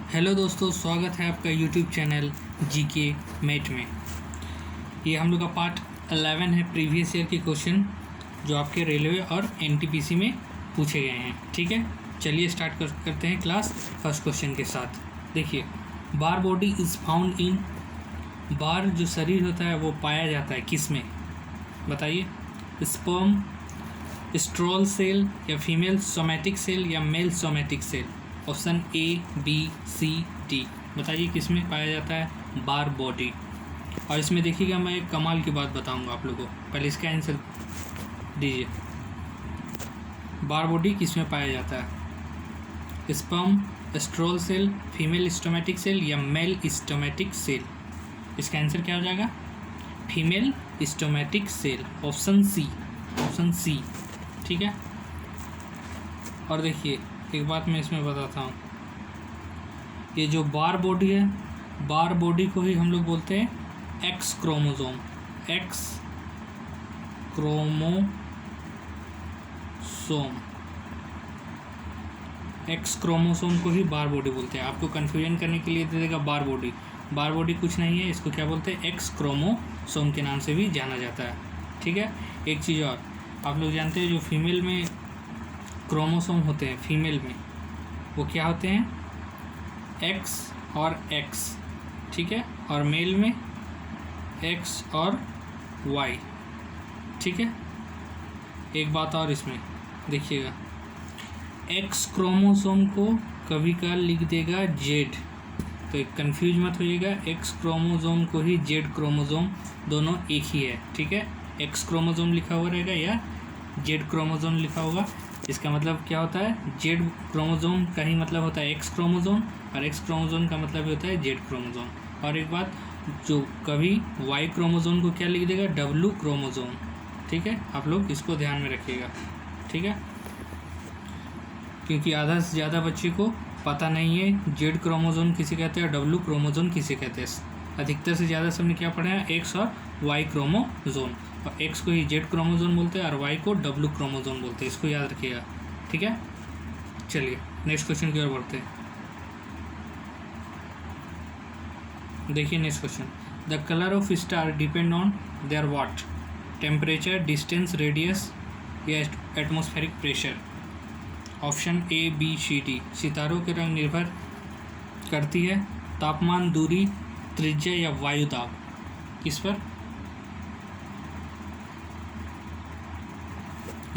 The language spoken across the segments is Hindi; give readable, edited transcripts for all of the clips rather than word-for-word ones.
हेलो दोस्तों, स्वागत है आपका यूट्यूब चैनल जीके मेट में। ये हम लोग का पार्ट 11 है प्रीवियस ईयर के क्वेश्चन जो आपके रेलवे और एनटीपीसी में पूछे गए हैं। ठीक है, चलिए स्टार्ट करते हैं क्लास फर्स्ट क्वेश्चन के साथ। देखिए, बार बॉडी इज़ फाउंड इन, बार जो शरीर होता है वो पाया जाता है किस में, बताइए। स्पर्म, स्ट्रोल सेल, या फीमेल सोमैटिक सेल, या male somatic cell. Option A, B, C, D, बताइए किस में पाया जाता है बार बॉडी। और इसमें देखिएगा, मैं एक कमाल की बात बताऊंगा आप लोगों को, पहले इसका आंसर दीजिए। बार बॉडी किस में पाया जाता है? Sperm, stromal cell, female stomatic cell, या मेल स्टोमेटिक सेल। इसका आंसर क्या हो जाएगा? Female stomatic cell, option C, option C. ठीक है, और देखिए एक बात मैं इसमें बताता हूँ, ये जो बार बॉडी है, बार बॉडी को ही हम लोग बोलते हैं x chromosome, x chromosome, x chromosome को ही बार बॉडी बोलते हैं। आपको कन्फ्यूजन करने के लिए दे देगा बार बॉडी, बार बॉडी कुछ नहीं है, इसको क्या बोलते हैं? एक्स क्रोमोसोम के नाम से भी जाना जाता है। ठीक है, एक चीज़ और, आप लोग जानते हैं जो फीमेल में क्रोमोसोम होते हैं, फीमेल में वो क्या होते हैं? एक्स और एक्स। ठीक है, और मेल में एक्स और वाई। ठीक है, एक बात और इसमें देखिएगा, एक्स क्रोमोसोम को कभी कभार लिख देगा जेड, तो एक कंफ्यूज मत होइएगा, एक्स क्रोमोसोम को ही जेड क्रोमोसोम, दोनों एक ही है। ठीक है, एक्स क्रोमोसोम लिखा हुआ रहेगा या जेड क्रोमोसोम लिखा होगा, इसका मतलब क्या होता है? जेड क्रोमोसोम का ही मतलब होता है एक्स क्रोमोसोम, और एक्स क्रोमोसोम का मतलब होता है जेड क्रोमोसोम। और एक बात, जो कभी वाई क्रोमोसोम को क्या लिख देगा? W chromosome. ठीक है, आप लोग इसको ध्यान में रखिएगा। ठीक है, क्योंकि आधा से ज़्यादा बच्चे को पता नहीं है जेड क्रोमोसोम किसे कहते हैं और डब्ल्यू क्रोमोसोम किसे कहते हैं। अधिकतर से ज़्यादा सबने क्या पढ़ा है? एक्स और वाई क्रोमोसोम, और एक्स को ही जेड क्रोमोसोम बोलते हैं और वाई को डब्ल्यू क्रोमोसोम बोलते हैं, इसको याद रखिएगा। ठीक है, चलिए नेक्स्ट क्वेश्चन की ओर बढ़ते हैं। देखिए next question, the colour of star depend on their what? Temperature, distance, radius, या atmospheric pressure. Option A, B, C, D. सितारों के रंग निर्भर करती है तापमान, दूरी, त्रिज्या, या वायु दाब। किस पर?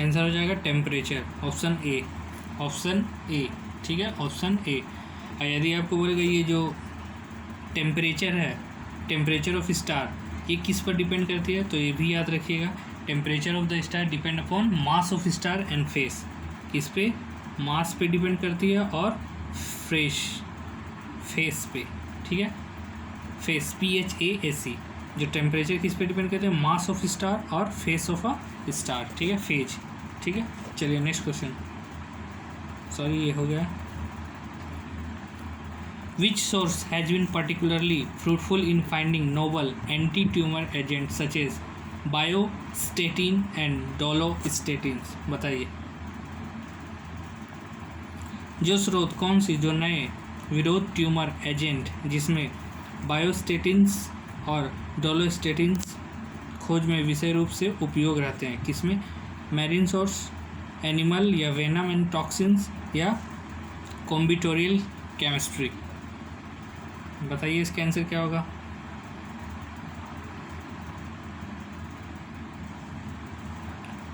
आंसर हो जाएगा temperature, option A, option A. ठीक है, ऑप्शन ए। और यदि आपको बोलेगा ये जो टेम्परेचर है, टेम्परेचर ऑफ स्टार, ये किस पर डिपेंड करती है, तो ये भी याद रखिएगा, temperature of the star depend upon mass of star and face. किस पे? मास पे डिपेंड करती है और फेस पे। ठीक है, फेस, PHASE। जो टेम्परेचर किस पे डिपेंड करते हैं? मास ऑफ स्टार और फेस ऑफ अ स्टार। ठीक है, फेज। ठीक है, चलिए नेक्स्ट क्वेश्चन, सॉरी ये हो गया। Which source has been particularly fruitful in finding novel anti tumour agent such as bryostatin and dolastatins. बताइए, जो स्रोत कौन सी जो नए विरोध ट्यूमर एजेंट जिसमें बायोस्टेटिन्स और डोलोस्टेटिन्स खोज में विषय रूप से उपयोग रहते हैं? किसमें? मैरीन सोर्स, एनिमल, या वेनम एंड टॉक्सिन्स, या कॉम्बिटोरियल केमिस्ट्री। बताइए इसका आंसर क्या होगा?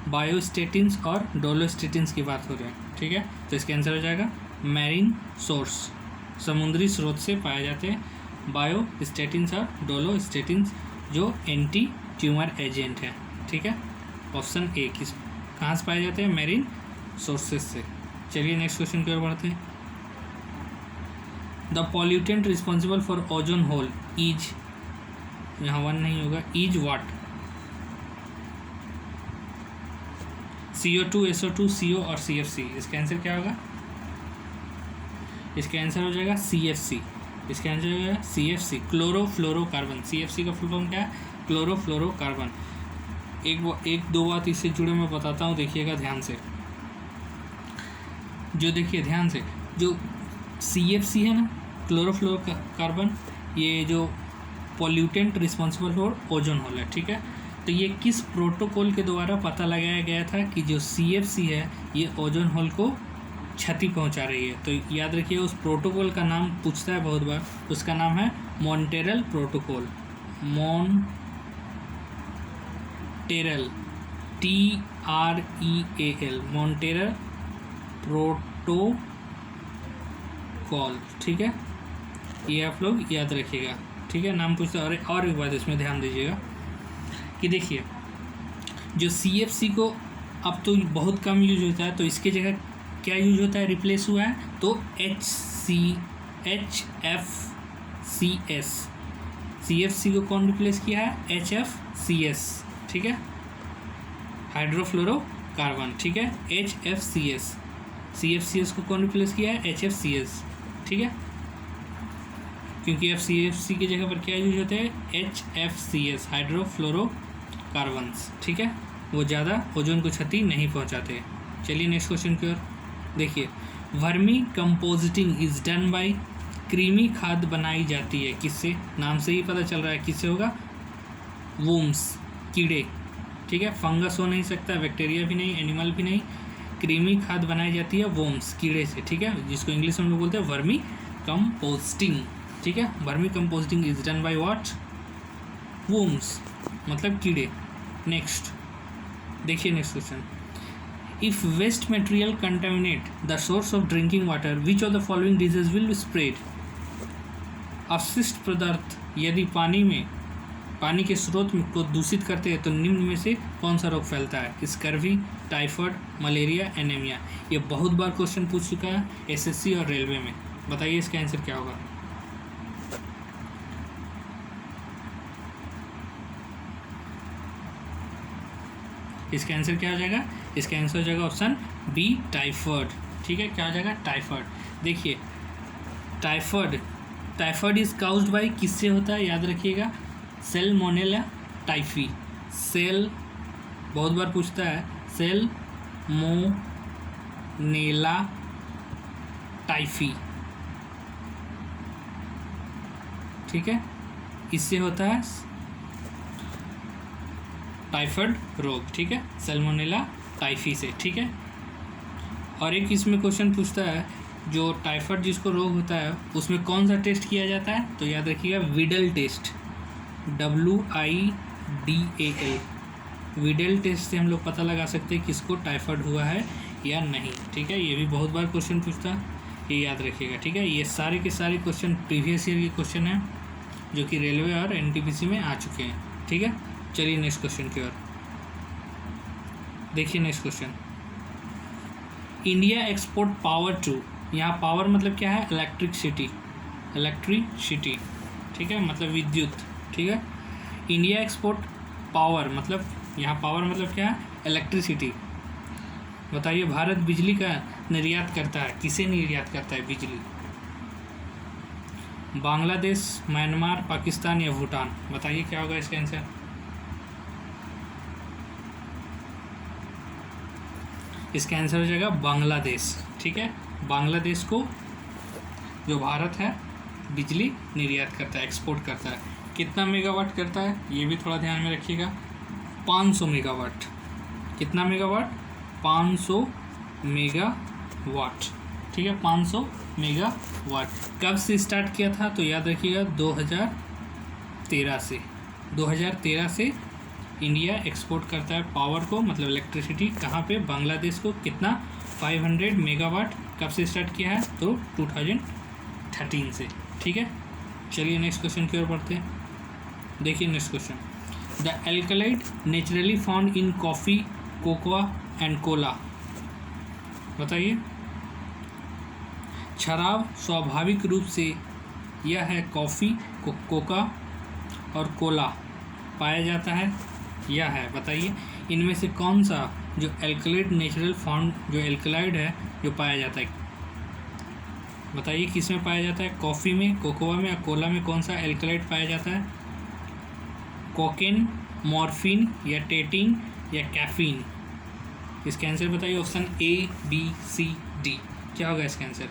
बायोस्टेटिन्स और डोलोस्टेटिन्स की बात हो रही है। ठीक है, तो इसका आंसर हो जाएगा मैरीन सोर्स, समुद्री स्रोत से पाए जाते हैं बायोस्टेटिन्स और डोलोस्टेटिन्स जो एंटी ट्यूमर एजेंट है। ठीक है, ऑप्शन ए। किस कहाँ से पाए जाते हैं? मैरीन सोर्सेज से। चलिए नेक्स्ट क्वेश्चन की ओर बढ़ते हैं। The pollutant responsible for ozone hole is, यहाँ वन नहीं होगा, is what? CO2, SO2, CO और CFC। इसका आंसर क्या होगा? इसका आंसर हो जाएगा CFC। इसका आंसर हो जाएगा CFC, क्लोरोफ्लोरोकार्बन। CFC का फुल फॉर्म क्या है? क्लोरोफ्लोरोकार्बन। एक दो बात इससे जुड़े मैं बताता हूँ, देखिएगा ध्यान से। जो देखिए ध्यान से, जो CFC है ना, क्लोरोफ्लोरोकार्बन ये जो pollutant responsible for ozone hole है, ठीक है। तो ये किस प्रोटोकॉल के द्वारा पता लगाया गया था कि जो CFC है ये ओजोन होल को क्षति पहुंचा रही है? तो याद रखिए उस प्रोटोकॉल का नाम पूछता है बहुत बार, उसका नाम है मॉन्टेरल प्रोटोकॉल। मॉन्टेरल TREAL मॉन्टेरल प्रोटोकॉल, ठीक है। ये आप लोग याद रखिएगा, ठीक है। नाम पूछता है। और एक बात इसमें ध्यान दीजिएगा कि देखिए जो CFC को अब तो बहुत कम यूज होता है, तो इसके जगह क्या यूज होता है, रिप्लेस हुआ है, तो HFCS। CFC को कौन रिप्लेस किया है, HFCS, ठीक है, हाइड्रोफ्लोरोकार्बन, ठीक है, HFCS। CFCS को कौन रिप्लेस किया है, HFCS, ठीक है, क्योंकि FCFC की जगह पर क्या यूज होते हैं, HFCS हाइड्रोफ्लोरोकार्बन्स, ठीक है, वो ज़्यादा ओजोन को क्षति नहीं पहुंचाते। चलिए नेक्स्ट क्वेश्चन की ओर देखिए। Vermi compositing is done bye, कृमि खाद बनाई जाती है किससे, नाम से ही पता चल रहा है किससे होगा, वोम्स, कीड़े, ठीक है। फंगस हो नहीं सकता, बैक्टीरिया भी नहीं, एनिमल भी नहीं। कृमि खाद बनाई जाती है वोम्स, कीड़े से, ठीक है, जिसको इंग्लिश में हम लोग बोलते हैं वर्मी कंपोस्टिंग, ठीक है। Vermicomposting is done by what, worms, मतलब कीड़े। नेक्स्ट देखिए next question. If waste material contaminate the source of drinking water, which of the following disease will spread. अपशिष्ट पदार्थ यदि पानी के स्रोत को दूषित करते हैं तो निम्न में से कौन सा रोग फैलता है, स्कर्वी, टाइफाइड, मलेरिया, एनीमिया। ये बहुत बार क्वेश्चन पूछ चुका है SSC और रेलवे में। बताइए इसका आंसर क्या होगा। इसका आंसर क्या हो जाएगा, इसका आंसर हो जाएगा ऑप्शन बी, टाइफाइड, ठीक है। क्या हो जाएगा, टाइफाइड। देखिए टाइफाइड इज काउज्ड बाय, किससे होता है, याद रखिएगा, सैल्मोनेला टाइफी। बहुत बार पूछता है, सैल्मोनेला टाइफी, ठीक है, इससे होता है टाइफाइड रोग, ठीक है, सैल्मोनेला टाइफी से, ठीक है। और एक इसमें क्वेश्चन पूछता है जो टाइफाइड जिसको रोग होता है उसमें कौन सा टेस्ट किया जाता है, तो याद रखिएगा Widal test, WIDAL। Widal test से हम लोग पता लगा सकते हैं किसको टाइफाइड हुआ है या नहीं, ठीक है। ये भी बहुत बार क्वेश्चन पूछता है, ये याद रखिएगा, ठीक है। ये सारे के सारे क्वेश्चन प्रीवियस ईयर के क्वेश्चन हैं जो कि रेलवे और NTPC में आ चुके हैं, ठीक है। चलिए नेक्स्ट क्वेश्चन की ओर देखिए। Next question, India export power to, यहाँ पावर मतलब क्या है, इलेक्ट्रिसिटी, ठीक है, मतलब विद्युत, ठीक है। इंडिया एक्सपोर्ट पावर मतलब, यहाँ पावर मतलब क्या है, इलेक्ट्रिसिटी। बताइए भारत बिजली का निर्यात करता है, किसे निर्यात करता है बिजली, बांग्लादेश, म्यांमार, पाकिस्तान या भूटान। बताइए क्या होगा इसका आंसर। इसका आंसर हो जाएगा बांग्लादेश, ठीक है। बांग्लादेश को जो भारत है बिजली निर्यात करता है, एक्सपोर्ट करता है। कितना मेगावाट करता है ये भी थोड़ा ध्यान में रखिएगा, 500 मेगावाट। कितना मेगावाट, 500 मेगावाट, ठीक है, 500 मेगावाट। कब से स्टार्ट किया था, तो याद रखिएगा 2013 से। 2013 से इंडिया एक्सपोर्ट करता है पावर को, मतलब इलेक्ट्रिसिटी, कहाँ पे, बांग्लादेश को। कितना, 500 मेगावाट। कब से स्टार्ट किया है, तो 2013 से, ठीक है। चलिए नेक्स्ट क्वेश्चन की ओर बढ़ते हैं। देखिए next question, the alkaloid naturally found in coffee, cocoa and cola. बताइए, शराब स्वाभाविक रूप से यह है कॉफ़ी, कोका और कोला पाया जाता है, यह है। बताइए इनमें से कौन सा जो एल्कलाइड नेचुरल फाउंड, जो एल्कलाइड है जो पाया जाता है, बताइए किस में पाया जाता है, कॉफ़ी में, कोकोआ में या कोला में कौन सा एल्कलाइड पाया जाता है, कोकेन, मॉर्फिन या टेटिन या कैफीन। इसका आंसर बताइए, option A, B, C, D। क्या होगा इसका आंसर,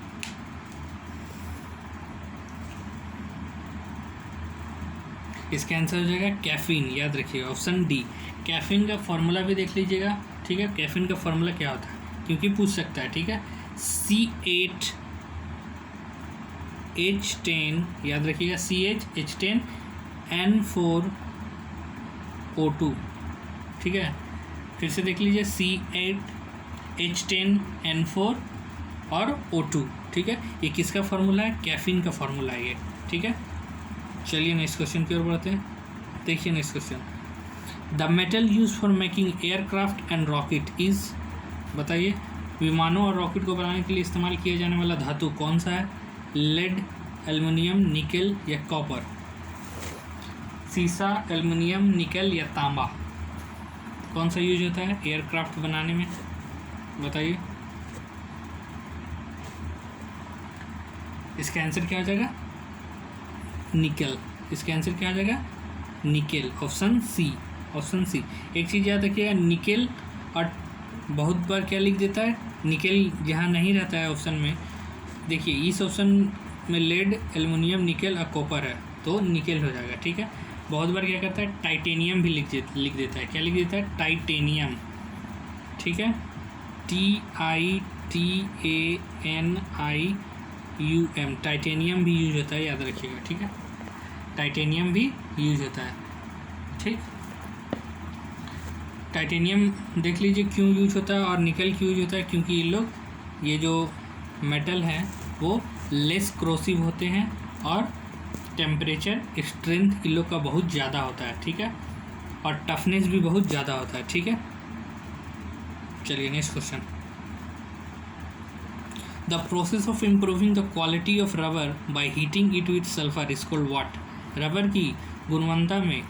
इसका आंसर हो जाएगा कैफीन, याद रखिएगा ऑप्शन डी। कैफीन का फॉर्मूला भी देख लीजिएगा, ठीक है। कैफीन का फॉर्मूला क्या होता है, क्योंकि पूछ सकता है, ठीक है। CH10, याद रखिएगा CHH10N4O2, ठीक है। फिर से देख लीजिए C8H10N4 और O2, ठीक है। ये किसका फॉर्मूला है, कैफीन का फॉर्मूला है ये, ठीक है। चलिए नेक्स्ट क्वेश्चन की ओर बढ़ते हैं। देखिए next question, the metal use for making aircraft and rocket is, बताइए विमानों और रॉकेट को बनाने के लिए इस्तेमाल किया जाने वाला धातु कौन सा है। लेड, एल्युमिनियम, निकल या कॉपर। सीसा, एल्युमिनियम, निकल या तांबा, कौन सा यूज होता है एयरक्राफ्ट बनाने में, बताइए। इसका आंसर क्या हो जाएगा, निकल। इसका आंसर क्या हो जाएगा, निकल, ऑप्शन सी, ऑप्शन सी। एक चीज़ याद रखिएगा, निकल और बहुत बार क्या लिख देता है, निकल जहाँ नहीं रहता है ऑप्शन में, देखिए इस ऑप्शन में लेड, एल्युमिनियम, निकल और कॉपर है तो निकल हो जाएगा, ठीक है। बहुत बार क्या करता है, टाइटेनियम भी लिख देता है, क्या लिख देता है, टाइटेनियम, ठीक है। TITANIUM, टाइटेनियम भी यूज होता है, याद रखिएगा, ठीक है। टाइटेनियम भी यूज होता है, ठीक। टाइटेनियम देख लीजिए क्यों यूज होता है और निकल क्यों यूज होता है, क्योंकि ये लोग, ये जो मेटल है वो लेस क्रोसिव होते हैं और टेम्परेचर स्ट्रेंथ इन लोग का बहुत ज़्यादा होता है, ठीक है। और टफनेस भी बहुत ज़्यादा होता है, ठीक है। चलिए next question, the process of improving the quality of rubber by heating it with sulphur is called what. Rubber की गुणवत्ता में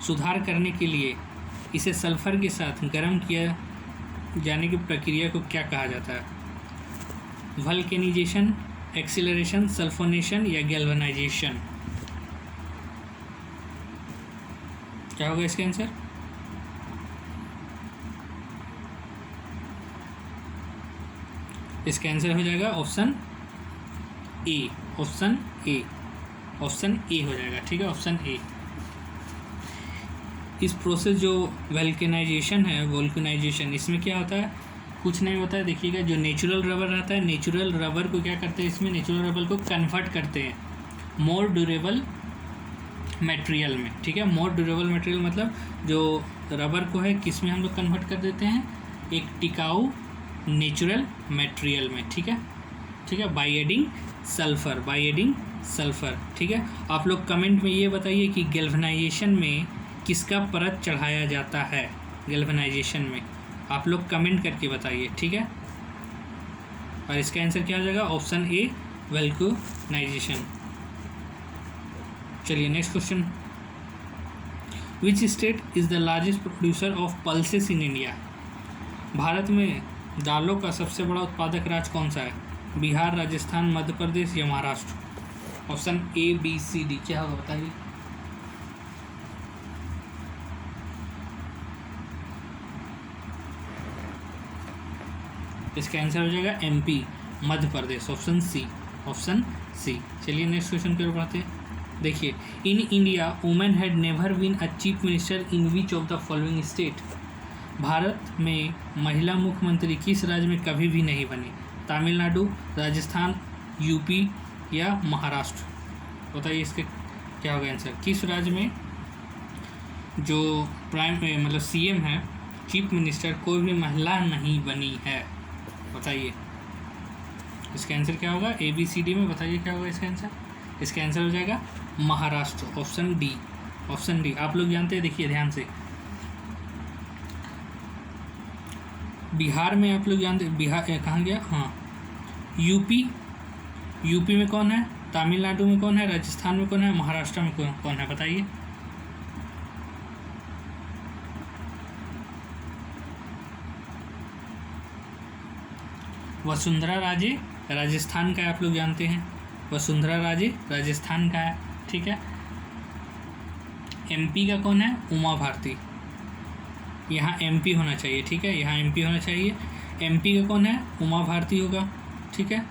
सुधार करने के लिए इसे सल्फर के साथ गर्म किया जाने की प्रक्रिया को क्या कहा जाता है। वल्केनाइजेशन, एक्सीलरेशन, सल्फोनेशन या गैल्वेनाइजेशन, क्या होगा इसका आंसर। इसका आंसर हो जाएगा option A, option A, option A हो जाएगा, ठीक है, ऑप्शन ए। इस प्रोसेस जो वल्केनाइजेशन है, वल्केनाइजेशन, इसमें क्या होता है, कुछ नहीं होता है, देखिएगा जो नेचुरल रबर रहता है, नेचुरल रबर को क्या करते हैं, इसमें नेचुरल रबर को कन्वर्ट करते हैं मोर ड्यूरेबल मटेरियल में, ठीक है। मोर ड्यूरेबल मटेरियल मतलब जो रबर को है किस में हम लोग कन्वर्ट कर देते हैं, एक टिकाऊ नेचुरल मटेरियल में, ठीक है, ठीक है। By adding sulphur, by adding sulphur, ठीक है। आप लोग कमेंट में ये बताइए कि गैल्वेनाइजेशन में किसका परत चढ़ाया जाता है, गैल्वेनाइजेशन में आप लोग कमेंट करके बताइए, ठीक है। और इसका आंसर क्या हो जाएगा, ऑप्शन ए, वल्केनाइजेशन। चलिए next question, which state is the largest producer of pulses in India. Bharat में दालों का सबसे बड़ा उत्पादक राज्य कौन सा है, बिहार, राजस्थान, मध्य प्रदेश या Maharashtra. Option A, B, C, D, क्या होगा बताइए। इसका आंसर हो जाएगा MP, Madhya Pradesh, option C, option C. चलिए नेक्स्ट क्वेश्चन की ओर बढ़ते हैं। देखिए, in India women had never been a chief minister in which of the following state. भारत में महिला मुख्यमंत्री किस राज्य में कभी भी नहीं बनी, तमिलनाडु, राजस्थान, यूपी या महाराष्ट्र। बताइए इसके क्या होगा आंसर, किस राज्य में जो प्राइम मतलब सीएम है, चीफ मिनिस्टर, कोई भी महिला नहीं बनी है, बताइए इसका आंसर क्या होगा। ए बी सी डी में बताइए क्या होगा इसका आंसर। इसका आंसर हो जाएगा Maharashtra, option D, option D. आप लोग जानते हैं, देखिए ध्यान से, बिहार में आप लोग जानते, बिहार कहाँ गया, हाँ, यूपी में कौन है, तमिलनाडु में कौन है, राजस्थान में कौन है, महाराष्ट्र में कौन है, बताइए। वसुंधरा राजे राजस्थान का है, आप लोग जानते हैं, वसुंधरा राजे राजस्थान का है, ठीक है। एमपी का कौन है, उमा भारती, यहाँ एमपी होना चाहिए, ठीक है, यहाँ एमपी होना चाहिए। एमपी का कौन है, उमा भारती होगा, ठीक है।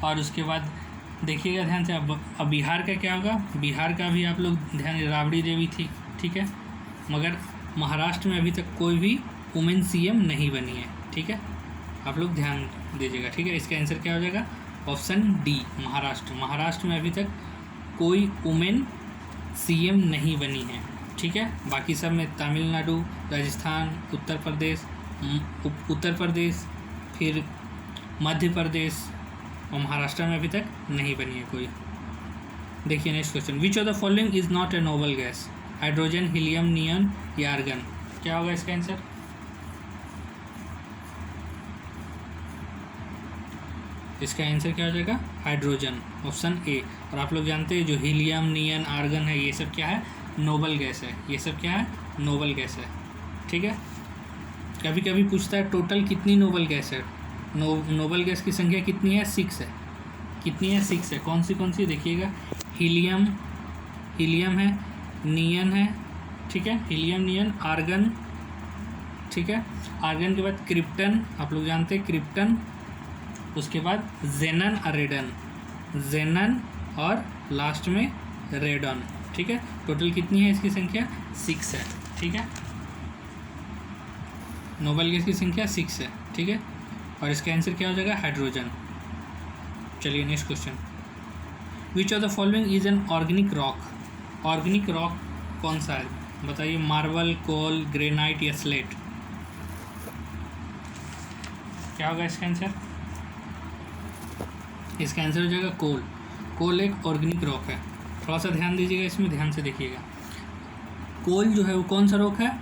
और उसके बाद देखिएगा ध्यान से। अब बिहार का क्या होगा, बिहार का भी आप लोग ध्यान, राबड़ी देवी थी, ठीक है, मगर महाराष्ट्र में अभी तक कोई भी वुमेन सीएम नहीं बनी है, ठीक है, आप लोग ध्यान दीजिएगा, ठीक है। इसका आंसर क्या हो जाएगा, ऑप्शन डी महाराष्ट्र। महाराष्ट्र में अभी तक कोई वुमेन सीएम नहीं बनी है, ठीक है। बाकी सब में तमिलनाडु, राजस्थान, उत्तर प्रदेश, फिर मध्य प्रदेश और महाराष्ट्र में अभी तक नहीं बनी है कोई। देखिए next question, which of the following is not a noble gas, hydrogen, helium, neon या आर्गन। क्या होगा इसका आंसर, इसका आंसर क्या हो जाएगा, हाइड्रोजन, ऑप्शन ए। और आप लोग जानते हैं जो हीलियम, नियन, आर्गन है, ये सब क्या है, नोबल गैस है, ये सब क्या है, नोबल गैस है, ठीक है। कभी कभी पूछता है टोटल कितनी नोबल गैस है, नोबल गैस की संख्या कितनी है, 6 है। कितनी है, 6 है। कौन सी देखिएगा, हीलियम है, नियन है, ठीक है, हीलियम, नियन, आर्गन, ठीक है। आर्गन के बाद क्रिप्टन, आप लोग जानते हैं क्रिप्टन, उसके बाद जेनन और रेडन, जेनन और लास्ट में रेडन, ठीक है। टोटल कितनी है इसकी संख्या, 6 है, ठीक है। नोबल गैस की संख्या 6 है, ठीक है। और इसका आंसर क्या हो जाएगा, हाइड्रोजन। चलिए next question, which of the following is an organic rock. Organic rock कौन सा है बताइए, मार्बल, कोल, ग्रेनाइट या स्लेट। क्या होगा इसका आंसर, इसका आंसर हो जाएगा कोल। कोल एक ऑर्गेनिक रॉक है। थोड़ा सा ध्यान दीजिएगा, इसमें ध्यान से देखिएगा। कोल जो है वो कौन सा रॉक है,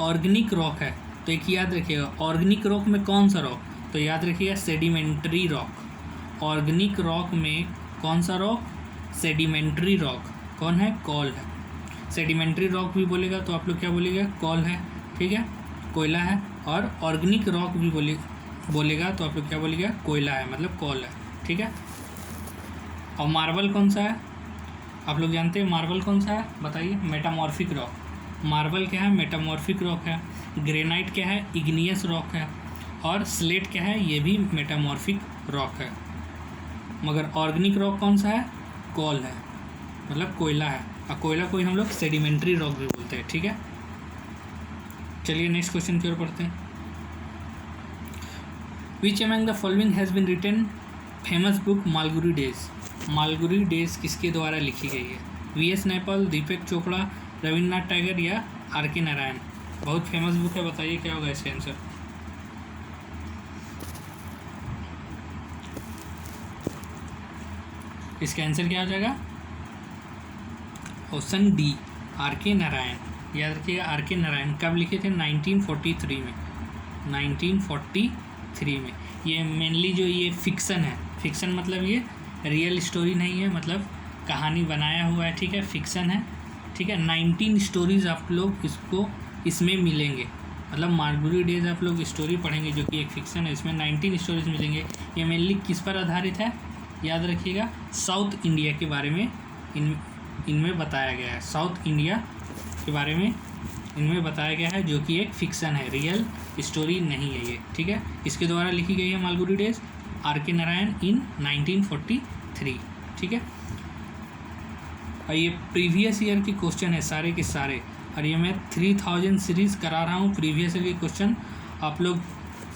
ऑर्गेनिक रॉक है। तो एक याद रखिएगा, ऑर्गेनिक रॉक में कौन सा रॉक, तो याद रखिएगा सेडिमेंट्री रॉक। ऑर्गेनिक रॉक में कौन सा रॉक, सेडिमेंट्री रॉक। कौन है, कोल है। सेडिमेंट्री रॉक भी बोलेगा तो आप लोग क्या बोलेगा, कोल है, ठीक है, कोयला है। और ऑर्गेनिक रॉक भी बोलेगा तो आप लोग क्या बोलेगा, कोयला है, मतलब कोल है, ठीक है। और मार्बल कौन सा है, आप लोग जानते हैं मार्बल कौन सा है, बताइए, मेटामॉर्फिक रॉक। मार्बल क्या है, मेटामॉर्फिक रॉक है। ग्रेनाइट क्या है, इग्नियस रॉक है। और स्लेट क्या है, ये भी मेटामॉर्फिक रॉक है। मगर ऑर्गेनिक रॉक कौन सा है, कोल है, मतलब कोयला है। और कोयला को ही हम लोग सेडिमेंट्री रॉक भी बोलते हैं, ठीक है। चलिए नेक्स्ट क्वेश्चन की ओर पढ़ते हैं। Which among the following has been written famous book Malgudi Days. Malgudi Days किसके द्वारा लिखी गई है, वी.एस. नैपल, दीपक चोपड़ा, रविन्द्रनाथ टैगोर या आर.के. नारायण। बहुत फेमस बुक है, बताइए क्या होगा इसका आंसर। इसका आंसर क्या हो जाएगा, ऑप्शन डी आर.के. नारायण। याद रखिएगा, आर.के. नारायण कब लिखे थे, 1943 में, 1943 में। ये मेनली जो ये फिक्सन है, फिक्सन मतलब ये रियल स्टोरी नहीं है, मतलब कहानी बनाया हुआ है, ठीक है, फिक्सन है, ठीक है। 19 स्टोरीज़ आप लोग इसमें मिलेंगे, मतलब मालगुडी डेज आप लोग स्टोरी पढ़ेंगे जो कि एक फिक्सन है, इसमें 19 स्टोरीज मिलेंगे। ये मेनली किस पर आधारित है, याद रखिएगा, साउथ इंडिया के बारे में इनमें बताया गया है। साउथ इंडिया के बारे में इनमें बताया गया है, जो कि एक फिक्सन है, रियल स्टोरी नहीं है ये, ठीक है। इसके द्वारा लिखी गई है मालगुडी डेज, आर.के. नारायण इन 1943, ठीक है। और ये प्रीवियस ईयर के क्वेश्चन है सारे के सारे, और ये मैं 3000 सीरीज़ करा रहा हूँ प्रीवियस ईयर के क्वेश्चन। आप लोग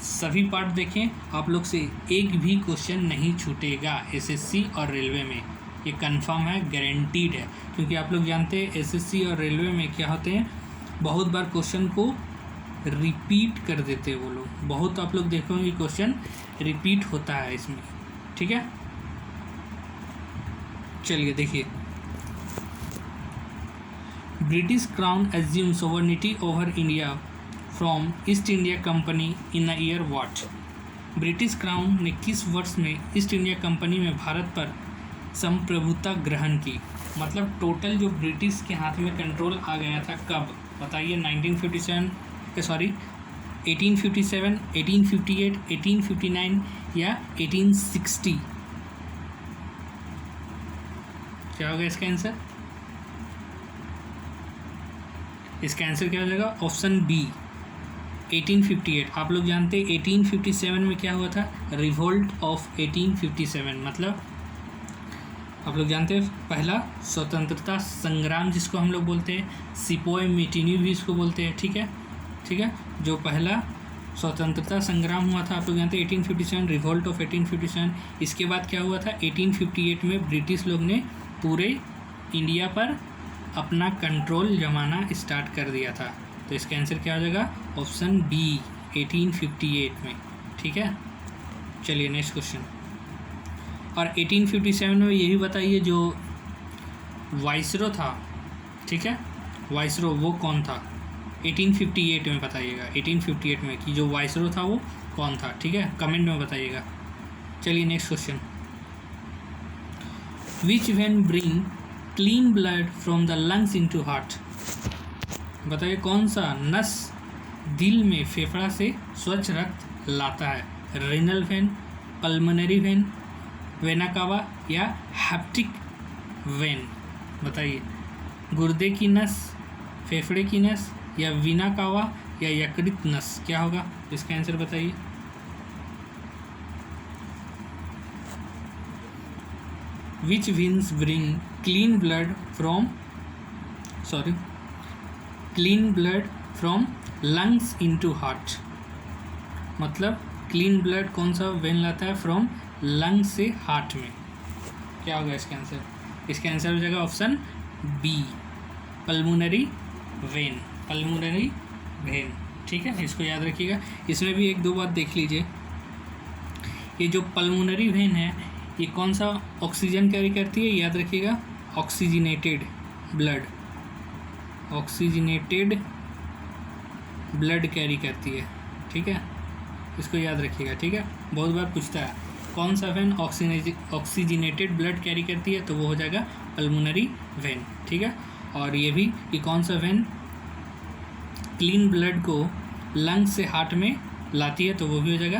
सभी पार्ट देखें, आप लोग से एक भी क्वेश्चन नहीं छूटेगा एसएससी और रेलवे में, ये कंफर्म है, गारंटीड है। क्योंकि आप लोग जानते हैं एसएससी और रेलवे में क्या होते हैं, बहुत बार क्वेश्चन को रिपीट कर देते हैं वो लोग, बहुत आप लोग देखोगे क्वेश्चन रिपीट होता है इसमें, ठीक है। चलिए देखिए, British crown assume sovereignty over India from east India company in the year what. British crown ने किस वर्ष में ईस्ट इंडिया कंपनी में भारत पर संप्रभुता ग्रहण की, मतलब टोटल जो ब्रिटिश के हाथ में कंट्रोल आ गया था कब, बताइए। 1857, 1858, 1859 या 1860। क्या होगा इसका आंसर, इसका आंसर क्या हो जाएगा, ऑप्शन बी 1858। आप लोग जानते हैं 1857 में क्या हुआ था, रिवोल्ट ऑफ 1857, मतलब आप लोग जानते हैं पहला स्वतंत्रता संग्राम जिसको हम लोग बोलते हैं, सिपोय मिटिनी भी इसको बोलते हैं, ठीक है। जो पहला स्वतंत्रता संग्राम हुआ था आप लोग जानते हैं 1857, रिवोल्ट ऑफ 1857। इसके बाद क्या हुआ था 1858 में ब्रिटिश लोग ने पूरे इंडिया पर अपना कंट्रोल जमाना स्टार्ट कर दिया था। तो इसका आंसर क्या हो जाएगा, ऑप्शन बी 1858 में, ठीक है। चलिए नेक्स्ट क्वेश्चन। और 1857 में यही बताइए जो वाइसरो था, ठीक है, वाइसरो वो कौन था, 1858 में बताइएगा, 1858 में कि जो वाइसरो था वो कौन था, ठीक है, कमेंट में बताइएगा। चलिए next question. Which when bring clean blood from the lungs into heart, बताइए कौन सा नस दिल में फेफड़ा से स्वच्छ रक्त लाता है, renal vein, pulmonary when, vena cava या हैप्टिक वेन, बताइए गुर्दे की नस, फेफड़े की नस या वीना कावा या यकृत नस, क्या होगा इसका आंसर बताइए। Which veins bring clean blood from lungs into heart, मतलब क्लीन ब्लड कौन सा वेन लाता है फ्रॉम लंग से हार्ट में, क्या होगा इसका आंसर। इसका आंसर हो जाएगा option B pulmonary vein, pulmonary vein, ठीक है, इसको याद रखिएगा। इसमें भी एक दो बात देख लीजिए, ये जो पल्मोनरी वेन है ये कौन सा ऑक्सीजन कैरी करती है, याद रखिएगा oxygenated blood, oxygenated blood carry करती है, ठीक है, इसको याद रखिएगा, ठीक है। बहुत बार पूछता है कौन सा वेन ऑक्सीजनेटेड ब्लड कैरी करती है, तो वो हो जाएगा पल्मोनरी वेन, ठीक है। और ये भी कि कौन सा वेन क्लीन ब्लड को लंग से हार्ट में लाती है, तो वो भी हो जाएगा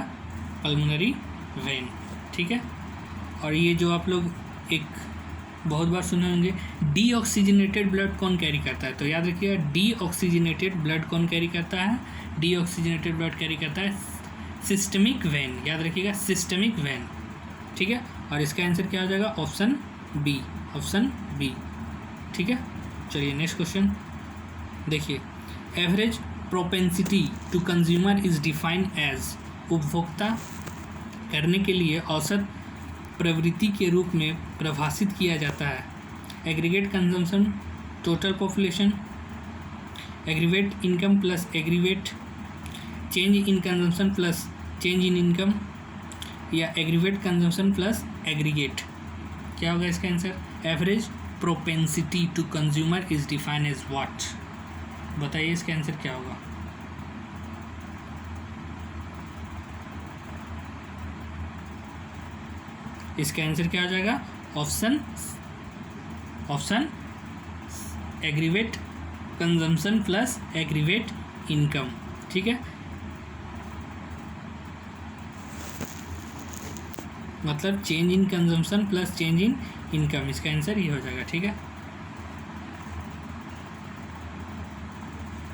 पल्मोनरी वेन, ठीक है। और ये जो आप लोग एक बहुत बार सुने होंगे डीऑक्सीजनेटेड ब्लड कौन कैरी करता है, तो याद रखिएगा डीऑक्सीजनेटेड ब्लड कौन कैरी करता है, डीऑक्सीजनेटेड ब्लड कैरी करता है सिस्टमिक वेन, याद रखिएगा सिस्टमिक वेन, ठीक है। और इसका आंसर क्या हो जाएगा, ऑप्शन बी, ऑप्शन बी, ठीक है। चलिए नेक्स्ट क्वेश्चन देखिए। Average propensity to consumer is defined as, उपभोक्ता करने के लिए औसत प्रवृत्ति के रूप में परिभाषित किया जाता है। Aggregate consumption, total population, aggregate income plus aggregate change in consumption plus change in income, या एग्रीगेट कंजम्पशन प्लस एग्रीगेट, क्या होगा इसका आंसर। Average propensity to consumer is defined as what, बताइए इसका आंसर क्या होगा। इसका आंसर क्या हो जाएगा, option aggregate consumption plus aggregate income, ठीक है, मतलब change in consumption plus change in income, इसका आंसर ये हो जाएगा, ठीक है।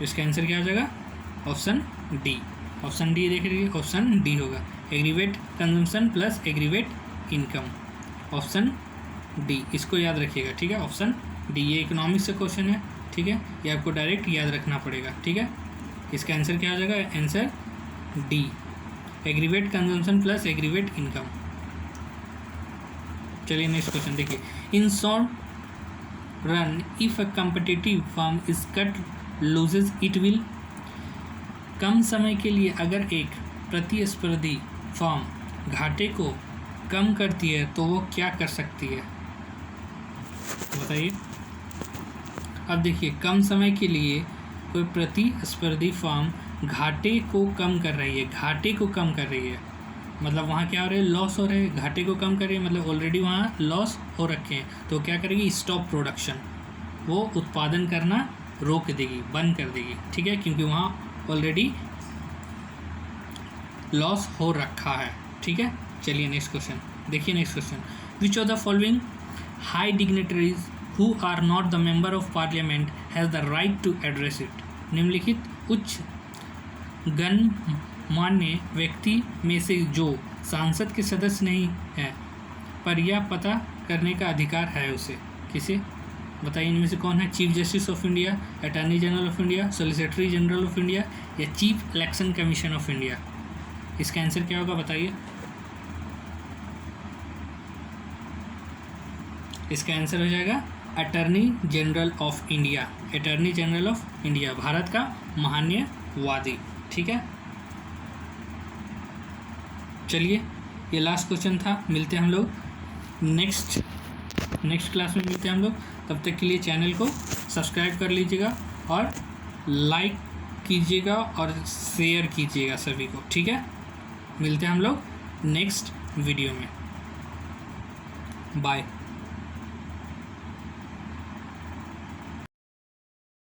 इसका आंसर क्या हो जाएगा, ऑप्शन डी, ऑप्शन डी देख लीजिए, ऑप्शन डी होगा aggregate consumption plus aggregate income, option D, इसको याद रखिएगा, ठीक है, ऑप्शन डी। ये इकोनॉमिक्स का क्वेश्चन है, ठीक है, ये आपको डायरेक्ट याद रखना पड़ेगा, ठीक है। इसका आंसर क्या हो जाएगा, answer D aggregate consumption plus aggregate income. चलिए नेक्स्ट क्वेश्चन देखिए। In short run if a competitive firm is cut losses it will, कम समय के लिए अगर एक प्रतिस्पर्धी फर्म घाटे को कम करती है तो वो क्या कर सकती है, बताइए। अब देखिए कम समय के लिए कोई प्रतिस्पर्धी फर्म घाटे को कम कर रही है, घाटे को कम कर रही है, मतलब वहाँ क्या हो रहा है, लॉस हो रहे हैं, घाटे को कम कर रही है, मतलब ऑलरेडी वहाँ लॉस हो रखे हैं, तो क्या करेगी, स्टॉप प्रोडक्शन, वो उत्पादन करना रोक देगी, बंद कर देगी, ठीक है, क्योंकि वहाँ ऑलरेडी लॉस हो रखा है, ठीक है। चलिए नेक्स्ट क्वेश्चन देखिए। Next question, which of the following high dignitaries who are not the member of parliament has the right to address it, निम्नलिखित उच्च गणमान्य व्यक्ति में से जो सांसद के सदस्य नहीं हैं पर यह पता करने का अधिकार है उसे। किसे? बताइए इनमें से कौन है? Chief justice of India, attorney general of India, solicitor general of India या chief election commission of India? इसका आंसर क्या होगा बताइए? इसका आंसर हो जाएगा attorney general of India. Attorney general of India Bharat का महान्यवादी। ठीक है, चलिए ये लास्ट क्वेश्चन था। मिलते हैं हम लोग नेक्स्ट क्लास में मिलते हैं हम लोग। तब तक के लिए चैनल को सब्सक्राइब कर लीजिएगा और लाइक कीजिएगा और शेयर कीजिएगा सभी को। ठीक है, मिलते हैं हम लोग नेक्स्ट वीडियो में। बाय।